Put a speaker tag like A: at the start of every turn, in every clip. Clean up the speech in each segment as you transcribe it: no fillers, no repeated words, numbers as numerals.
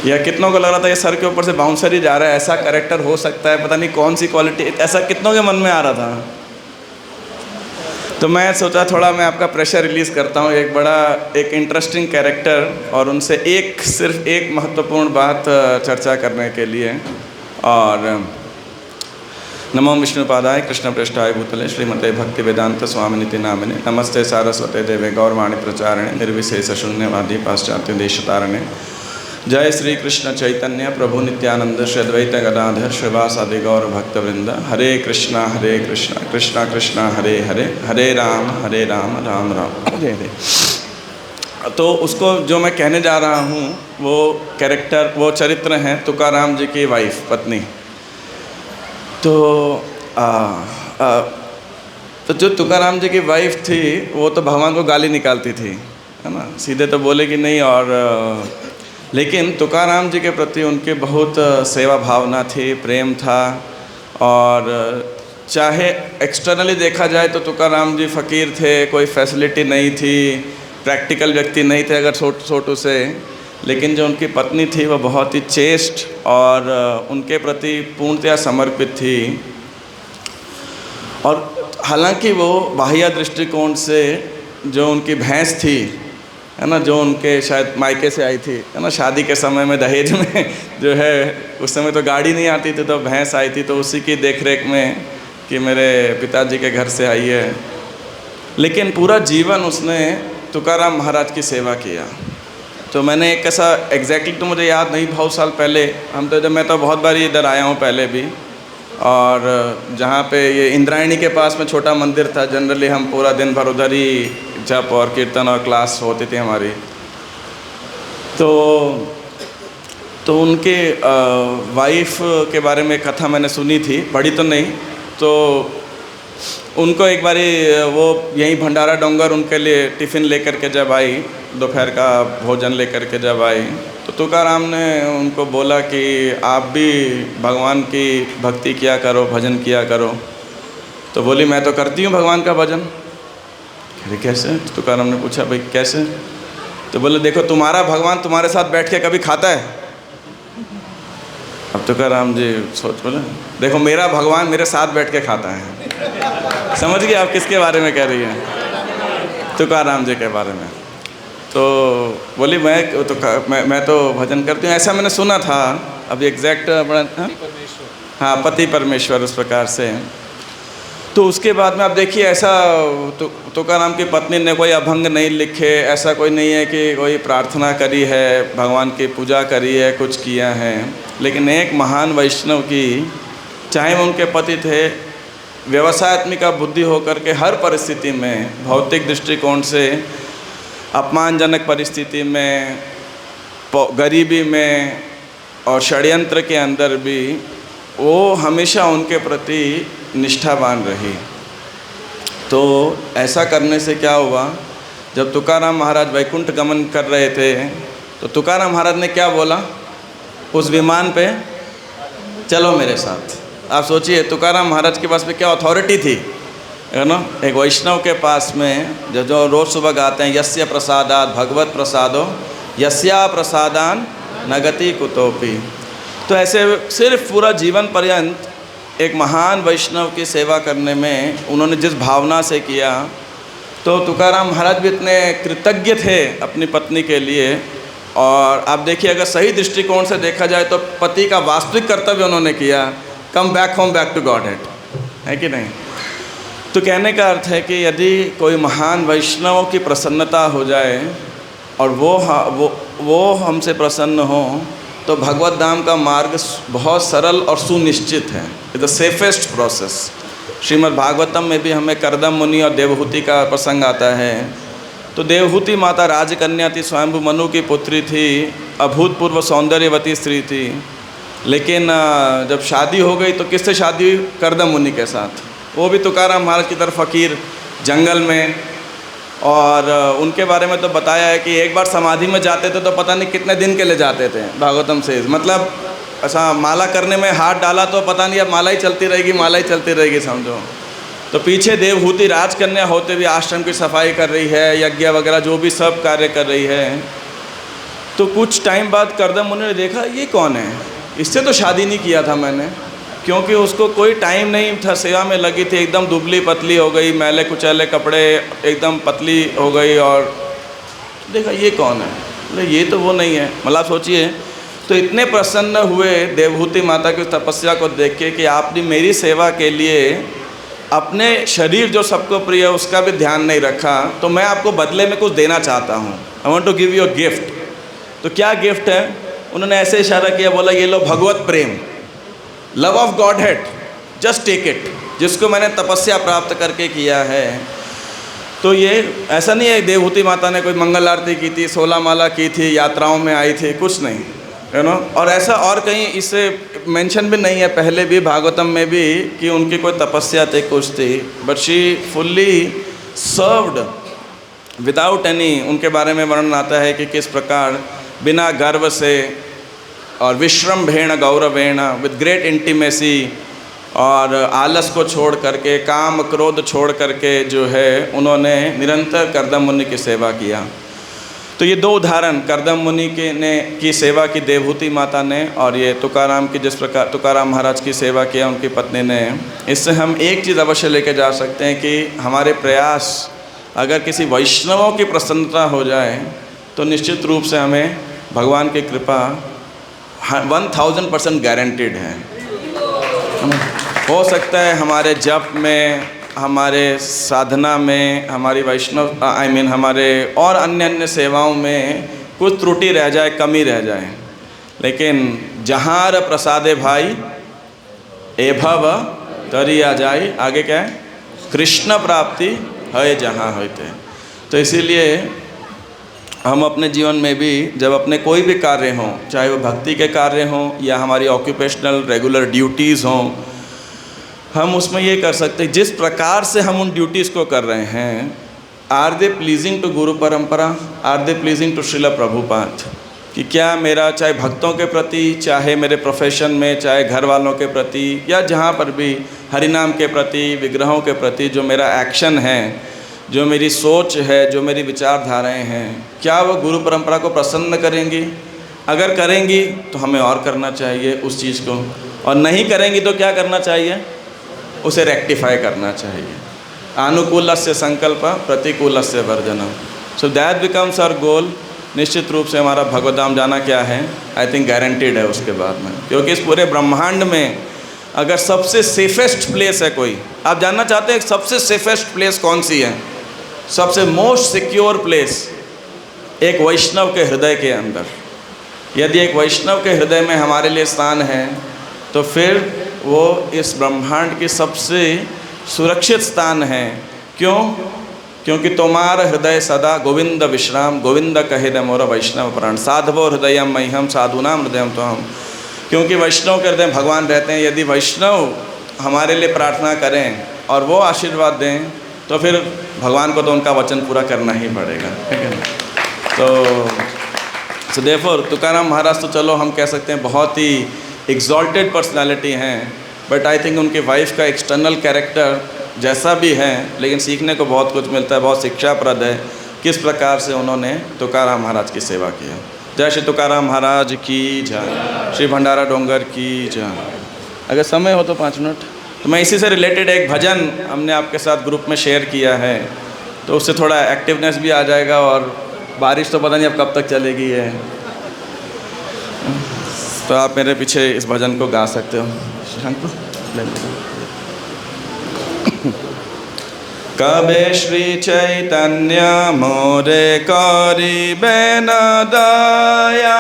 A: या कितनों को लग रहा था ये सर के ऊपर से बाउंसर ही जा रहा है, ऐसा कैरेक्टर हो सकता है, पता नहीं कौन सी क्वालिटी, ऐसा कितनों के मन में आ रहा था। तो मैं सोचा थोड़ा मैं आपका प्रेशर रिलीज़ करता हूँ, एक इंटरेस्टिंग कैरेक्टर और उनसे सिर्फ एक महत्वपूर्ण बात चर्चा करने के लिए। और नमो विष्णुपादाय कृष्ण पृष्ठाय भूतले श्रीमते भक्ति वेदांत स्वामिनिति नामिने नमस्ते सारस्वते देवे गौरवाणी प्रचारणे निर्विशेष शून्यवादी पाश्चात्य देशतारणे। जय श्री कृष्ण चैतन्य प्रभु नित्यानंद श्री अद्वैत गदाधर श्रीवासादि गौर भक्तवृंद। हरे कृष्णा कृष्णा कृष्णा हरे हरे, हरे राम राम राम हरे हरे। तो उसको जो मैं कहने जा रहा हूँ वो चरित्र हैं तुकाराम जी की वाइफ, पत्नी। तो जो तुकाराम जी की वाइफ थी वो तो भगवान को गाली निकालती थी, है ना, सीधे तो बोले कि नहीं। और लेकिन तुकाराम जी के प्रति उनके बहुत सेवा भावना थी, प्रेम था। और चाहे एक्सटर्नली देखा जाए तो तुकाराम जी फ़कीर थे, कोई फैसिलिटी नहीं थी, प्रैक्टिकल व्यक्ति नहीं थे अगर छोटू से। लेकिन जो उनकी पत्नी थी वह बहुत ही चेस्ट और उनके प्रति पूर्णतया समर्पित थी। और हालांकि वो बाह्य दृष्टिकोण से जो उनकी भैंस थी, है ना, जो उनके शायद मायके से आई थी, है ना, शादी के समय में दहेज में जो है, उस समय तो गाड़ी नहीं आती थी तो भैंस आई थी, तो उसी की देखरेख में कि मेरे पिताजी के घर से आई है। लेकिन पूरा जीवन उसने तुकाराम महाराज की सेवा किया। तो मैंने एक ऐसा एग्जैक्टली तो मुझे याद नहीं, बहुत साल पहले मैं तो बहुत बार इधर आया हूँ पहले भी। और जहाँ पे ये इंद्रायणी के पास में छोटा मंदिर था, जनरली हम पूरा दिन भर उधर ही जप और कीर्तन और क्लास होती थी हमारी। तो उनके वाइफ के बारे में कथा मैंने सुनी थी, पढ़ी तो नहीं। तो उनको एक बारी वो यहीं भंडारा डोंगर उनके लिए टिफ़िन लेकर के जब आई, दोपहर का भोजन लेकर के जब आई, तो तुकाराम ने उनको बोला कि आप भी भगवान की भक्ति किया करो, भजन किया करो। तो बोली मैं तो करती हूँ भगवान का भजन। अरे कैसे? तुकाराम ने पूछा भाई कैसे? तो बोले देखो तुम्हारा भगवान तुम्हारे साथ बैठ के कभी खाता है? अब तुकाराम जी सोच बोले देखो मेरा भगवान मेरे साथ बैठ के खाता है। समझ गए आप किसके बारे में कह रही हैं? तुकाराम जी के बारे में। तो बोली मैं तो भजन करती हूँ, ऐसा मैंने सुना था। अब एग्जैक्ट हाँ पति परमेश्वर उस प्रकार से। तो उसके बाद में आप देखिए ऐसा तुकाराम की पत्नी ने कोई अभंग नहीं लिखे, ऐसा कोई नहीं है कि कोई प्रार्थना करी है, भगवान की पूजा करी है, कुछ किया है। लेकिन एक महान वैष्णव की, चाहे वो उनके पति थे, व्यवसायत्मिका बुद्धि होकर के हर परिस्थिति में, भौतिक दृष्टिकोण से, अपमानजनक परिस्थिति में, गरीबी में और षड्यंत्र के अंदर भी वो हमेशा उनके प्रति निष्ठावान रही। तो ऐसा करने से क्या हुआ, जब तुकाराम महाराज वैकुंठ गमन कर रहे थे तो तुकाराम महाराज ने क्या बोला उस विमान पे, चलो मेरे साथ। आप सोचिए तुकाराम महाराज के पास में क्या अथॉरिटी थी, है ना, एक वैष्णव के पास में जो रोज़ सुबह गाते हैं यस्य प्रसादात भगवत प्रसादो यस्या प्रसादान नगति कुतोपि। तो ऐसे सिर्फ पूरा जीवन पर्यंत एक महान वैष्णव की सेवा करने में उन्होंने जिस भावना से किया, तो तुकाराम महाराज भी इतने कृतज्ञ थे अपनी पत्नी के लिए। और आप देखिए अगर सही दृष्टिकोण से देखा जाए तो पति का वास्तविक कर्तव्य उन्होंने किया, come back home back to godhead, है कि नहीं। तो कहने का अर्थ है कि यदि कोई महान वैष्णव की प्रसन्नता हो जाए और वो हमसे प्रसन्न हो, तो भगवत धाम का मार्ग बहुत सरल और सुनिश्चित है। It's the safest process. Shrimad Bhagavatam में भी हमें करदम मुनि और देवहूति का प्रसंग आता है। तो देवहूति माता राजकन्या थी, स्वयंभु मनु की पुत्री थी, अभूतपूर्व सौंदर्यवती स्त्री थी। लेकिन जब शादी हो गई तो किससे शादी हुई? करदम मुनि के साथ। वो भी तुकाराम महाराज की तरफ फ़कीर जंगल में। और उनके बारे में तो बताया है कि एक बार समाधि में जाते थे तो पता नहीं कितने दिन के लिए जाते थे। भागवतम से मतलब ऐसा माला करने में हाथ डाला तो पता नहीं अब माला ही चलती रहेगी समझो। तो पीछे देवहूति राजकन्या होते भी आश्रम की सफाई कर रही है, यज्ञ वगैरह जो भी सब कार्य कर रही है। तो कुछ टाइम बाद करदम मुनि ने देखा ये कौन है, इससे तो शादी नहीं किया था मैंने, क्योंकि उसको कोई टाइम नहीं था, सेवा में लगी थी, एकदम दुबली पतली हो गई, मैले कुचैले कपड़े, एकदम पतली हो गई। और देखा ये कौन है, बोले ये तो वो नहीं है। मतलब सोचिए, तो इतने प्रसन्न हुए देवहूति माता की तपस्या को देख के कि आपने मेरी सेवा के लिए अपने शरीर जो सबको प्रिय है उसका भी ध्यान नहीं रखा, तो मैं आपको बदले में कुछ देना चाहता हूँ। I want to give you a gift. तो क्या गिफ्ट है? उन्होंने ऐसे इशारा किया, बोला ये लो भगवत प्रेम, love of Godhead, just take it, जिसको मैंने तपस्या प्राप्त करके किया है। तो ये ऐसा नहीं है देवहूति माता ने कोई मंगल आरती की थी, 16 माला की थी, यात्राओं में आई थी, कुछ नहीं, यू नो। और ऐसा और कहीं इससे मेंशन भी नहीं है, पहले भी भागवतम में भी, कि उनकी कोई तपस्या थी, कुछ थी, but she fully served without any. उनके बारे में वर्णन आता है कि किस प्रकार बिना गर्व से और विश्रम्भेण गौरवेण, विद ग्रेट इंटीमेसी, और आलस को छोड़ करके, काम क्रोध छोड़ करके जो है उन्होंने निरंतर करदम मुनि की सेवा किया। तो ये 2 उदाहरण करदम मुनि के ने की सेवा की देवहूति माता ने, और ये तुकाराम की, जिस प्रकार तुकाराम महाराज की सेवा किया उनकी पत्नी ने। इससे हम एक चीज़ अवश्य लेके जा सकते हैं कि हमारे प्रयास, अगर किसी वैष्णवों की प्रसन्नता हो जाए तो निश्चित रूप से हमें भगवान की कृपा 1000% गारंटीड है। हो सकता है हमारे जप में, हमारे साधना में, हमारी वैष्णव हमारे और अन्य सेवाओं में कुछ त्रुटि रह जाए, कमी रह जाए, लेकिन जहाँ प्रसादे भाई एभव तरी आ जाए, आगे क्या है, कृष्ण प्राप्ति है जहाँ होते। तो इसीलिए हम अपने जीवन में भी जब अपने कोई भी कार्य हों, चाहे वो भक्ति के कार्य हों या हमारी ऑक्यूपेशनल रेगुलर ड्यूटीज़ हों, हम उसमें ये कर सकते हैं, जिस प्रकार से हम उन ड्यूटीज़ को कर रहे हैं, are they pleasing to guru परंपरा, are they pleasing to Srila Prabhupada, कि क्या मेरा चाहे भक्तों के प्रति, चाहे मेरे प्रोफेशन में, चाहे घर वालों के प्रति, या जहाँ पर भी हरिनाम के प्रति, विग्रहों के प्रति जो मेरा एक्शन है, जो मेरी सोच है, जो मेरी विचारधाराएँ हैं, क्या वो गुरु परंपरा को प्रसन्न करेंगी? अगर करेंगी तो हमें और करना चाहिए उस चीज़ को, और नहीं करेंगी तो क्या करना चाहिए? उसे रेक्टिफाई करना चाहिए। अनुकूलस्य संकल्प, प्रतिकूलस्य वर्जनम। So that becomes our goal. निश्चित रूप से हमारा भगवद्धाम जाना क्या है, आई थिंक गारंटीड है उसके बाद में, क्योंकि इस पूरे ब्रह्मांड में अगर सबसे सेफेस्ट प्लेस है कोई, आप जानना चाहते हैं सबसे सेफेस्ट प्लेस कौन सी है? सबसे मोस्ट सिक्योर प्लेस एक वैष्णव के हृदय के अंदर। यदि एक वैष्णव के हृदय में हमारे लिए स्थान है तो फिर वो इस ब्रह्मांड की सबसे सुरक्षित स्थान है। क्यों? क्योंकि तुम्हार हृदय सदा गोविंद विश्राम, गोविंद कहे दे मोर वैष्णव प्राण, साधवो हृदयम मह्यम साधुनाम हृदयम तो हम। क्योंकि वैष्णव के हृदय भगवान रहते हैं। यदि वैष्णव हमारे लिए प्रार्थना करें और वो आशीर्वाद दें तो फिर भगवान को तो उनका वचन पूरा करना ही पड़ेगा, ठीक है। तो देयरफॉर तुकाराम महाराज तो चलो हम कह सकते हैं बहुत ही एग्जॉल्टेड पर्सनालिटी हैं, बट आई थिंक उनके वाइफ का एक्सटर्नल कैरेक्टर जैसा भी है, लेकिन सीखने को बहुत कुछ मिलता है, बहुत शिक्षाप्रद है किस प्रकार से उन्होंने तुकाराम महाराज की सेवा किया। जय श्री तुकाराम महाराज की जय, श्री भंडारा डोंगर की जय। अगर समय हो तो 5 मिनट, तो मैं इसी से रिलेटेड एक भजन हमने आपके साथ ग्रुप में शेयर किया है, तो उससे थोड़ा एक्टिवनेस भी आ जाएगा। और बारिश तो पता नहीं अब कब तक चलेगी है, तो आप मेरे पीछे इस भजन को गा सकते हो। कबे श्री चैतन्य मोरे करिबे न दया,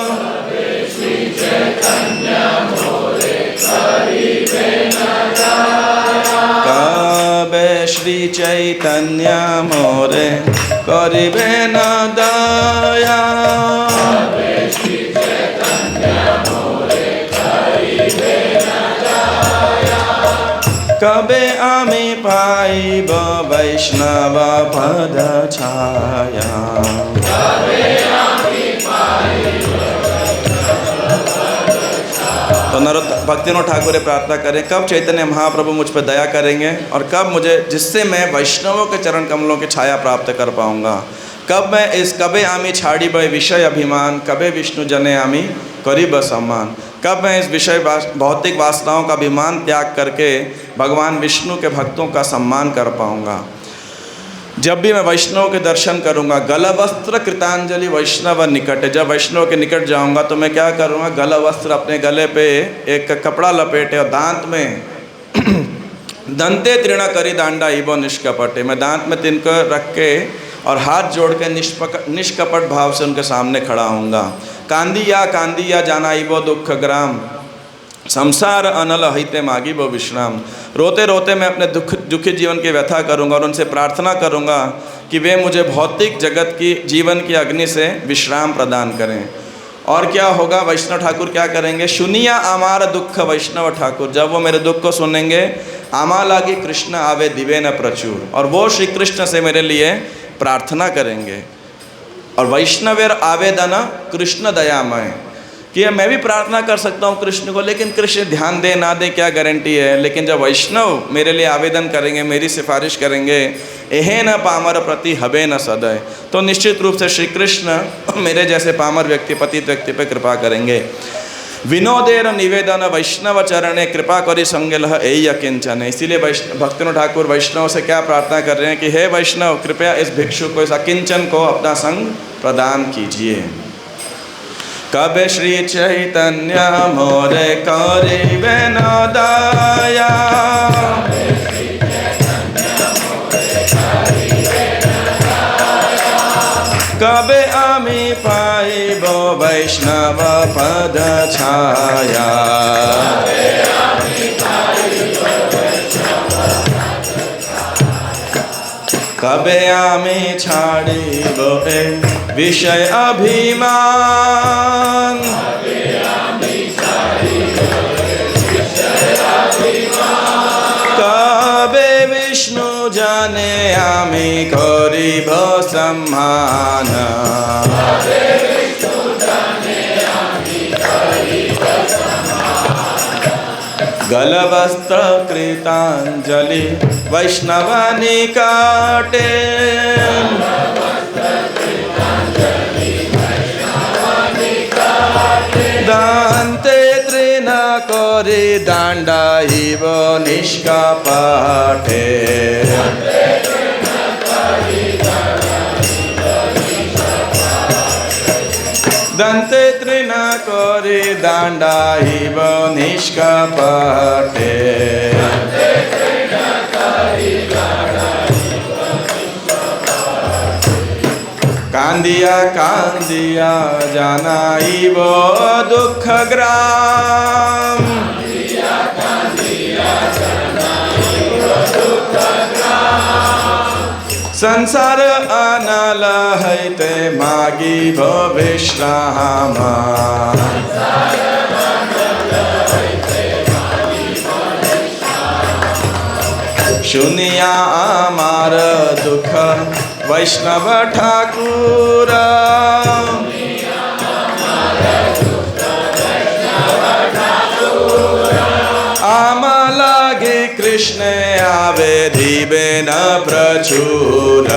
A: कबे श्री चैतन्य मोरे करिबे न दया, कबे श्री चैतन्य मोरे करिबे न दया, कबे श्री चैतन्य मोरे करिबे न दया, कबे आमी पाइब वैष्णव पद छाया, कबे आमी पाइब वैष्णव पद छाया। तो भक्तिनोद ठाकुर प्रार्थना करें कब चैतन्य महाप्रभु मुझ पर दया करेंगे और कब मुझे, जिससे मैं वैष्णवों के चरण कमलों की छाया प्राप्त कर पाऊंगा, कबे आमी छाड़ी बय विषय अभिमान, कबे विष्णु जने आमी करीब सम्मान। कब मैं इस विषय भौतिक वासनाओं का अभिमान त्याग करके भगवान विष्णु के भक्तों का सम्मान कर पाऊँगा। जब भी मैं वैष्णव के दर्शन करूँगा, गलवस्त्र कृतांजलि वैष्णव निकट, जब वैष्णव के निकट जाऊँगा तो मैं क्या करूँगा, गलवस्त्र अपने गले पे एक कपड़ा लपेटे और दांत में दंते तृण करी दांडा इबो निष्कपटे, मैं दांत में तिनकर रख के और हाथ जोड़ के निष्कपट भाव से उनके सामने खड़ा होऊंगा। कांदिया जाना इबो दुख ग्राम, संसार अनल हिते मागी वो विश्राम। रोते रोते मैं अपने दुखी जीवन की व्यथा करूंगा और उनसे प्रार्थना करूंगा कि वे मुझे भौतिक जगत की जीवन की अग्नि से विश्राम प्रदान करें। और क्या होगा, वैष्णव ठाकुर क्या करेंगे, सुनिया आमार दुख वैष्णव ठाकुर, जब वो मेरे दुख को सुनेंगे, आमा लागी कृष्ण आवे दिवे न प्रचुर, और वो श्री कृष्ण से मेरे लिए प्रार्थना करेंगे। और वैष्णवेर आवेदन कृष्ण दयामय, कि मैं भी प्रार्थना कर सकता हूँ कृष्ण को, लेकिन कृष्ण ध्यान दे ना दे क्या गारंटी है। लेकिन जब वैष्णव मेरे लिए आवेदन करेंगे, मेरी सिफारिश करेंगे, एहे न पामर प्रति हबे न सदय, तो निश्चित रूप से श्री कृष्ण मेरे जैसे पामर व्यक्ति, पतित व्यक्ति पर कृपा करेंगे। विनोदेर निवेदन वैष्णव चरणे कृपा करी संगे लह एय किंचन। इसीलिए भक्तन ठाकुर वैष्णव से क्या प्रार्थना कर रहे हैं कि हे वैष्णव, कृपया इस भिक्षु को, इस अकिंचन को अपना संग प्रदान कीजिए। कबे श्री चैतन्य मोरे करिबे न दया, कबे आमी पाइबो वैष्णव पद छाया। कबे आमी छाड़िबो ए विषय अभिमान, कबे विष्णु जाने आमी करिब सम्मान। गलवस्त्र कृतांजलि वैष्णव निकटे, दान्ते तृण करि दांडा इव निष्कपटे। दंते तृण करि दांडा इव निष्कपटे। कांदिया जाना इव दुख ग्राम, संसार अनल हैते मागी भो विश्राम। सुनिया आमार दुख वैष्णव ठाकुर, आमा लागे कृष्ण आवे दिवे न प्रचुर।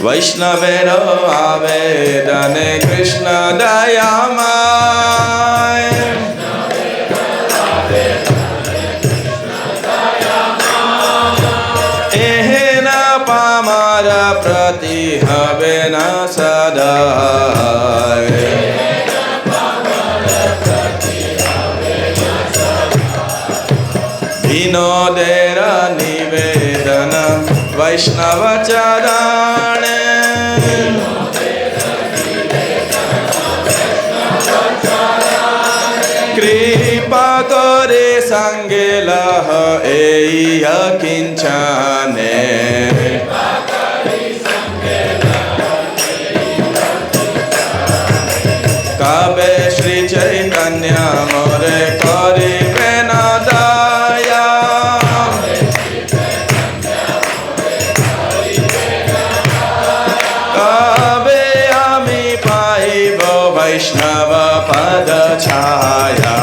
A: वैष्णवेरो आवेदन कृष्ण दयामय, एहे न पामर प्रति हवे न सदय। विनोदेर निवेदन वैष्णव चरणे, कृपा करे संगे लह एय किंचने। कबे श्री चैतन्य मोरे करिबे न दया, कबे आमी पाइबो वैष्णव पद छाया।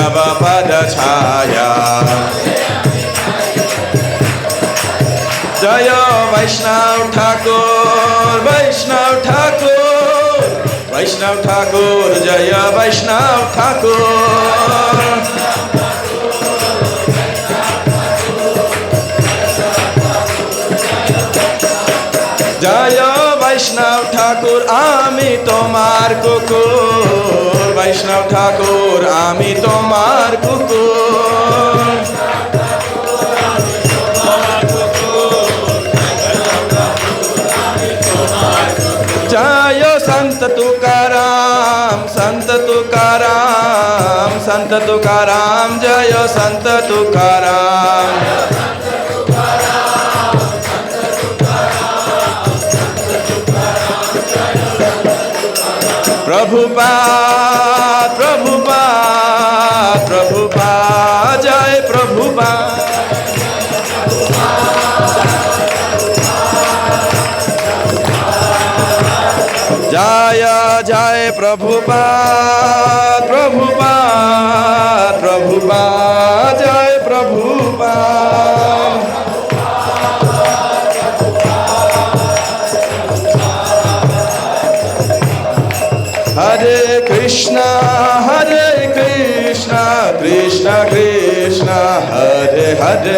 A: तव पद छाया। जय वैष्णव ठाकुर, वैष्णव ठाकुर, वैष्णव ठाकुर, जय वैष्णव ठाकुर। जय वैष्णव ठाकुर, आमी तोमार कुकुर, वैष्णव ठाकुर, आमी तोमार कुकुर। जय संत तुकाराम, संत तुकाराम, संत तुकाराम, जय संत तुकाराम। प्रभुपाद, प्रभुपाद, प्रभुपाद, जय प्रभुपाद। जय जय प्रभुपाद, प्रभुपाद, प्रभुपाद, जय प्रभुपाद। हरे कृष्णा, कृष्ण कृष्ण, हरे हरे।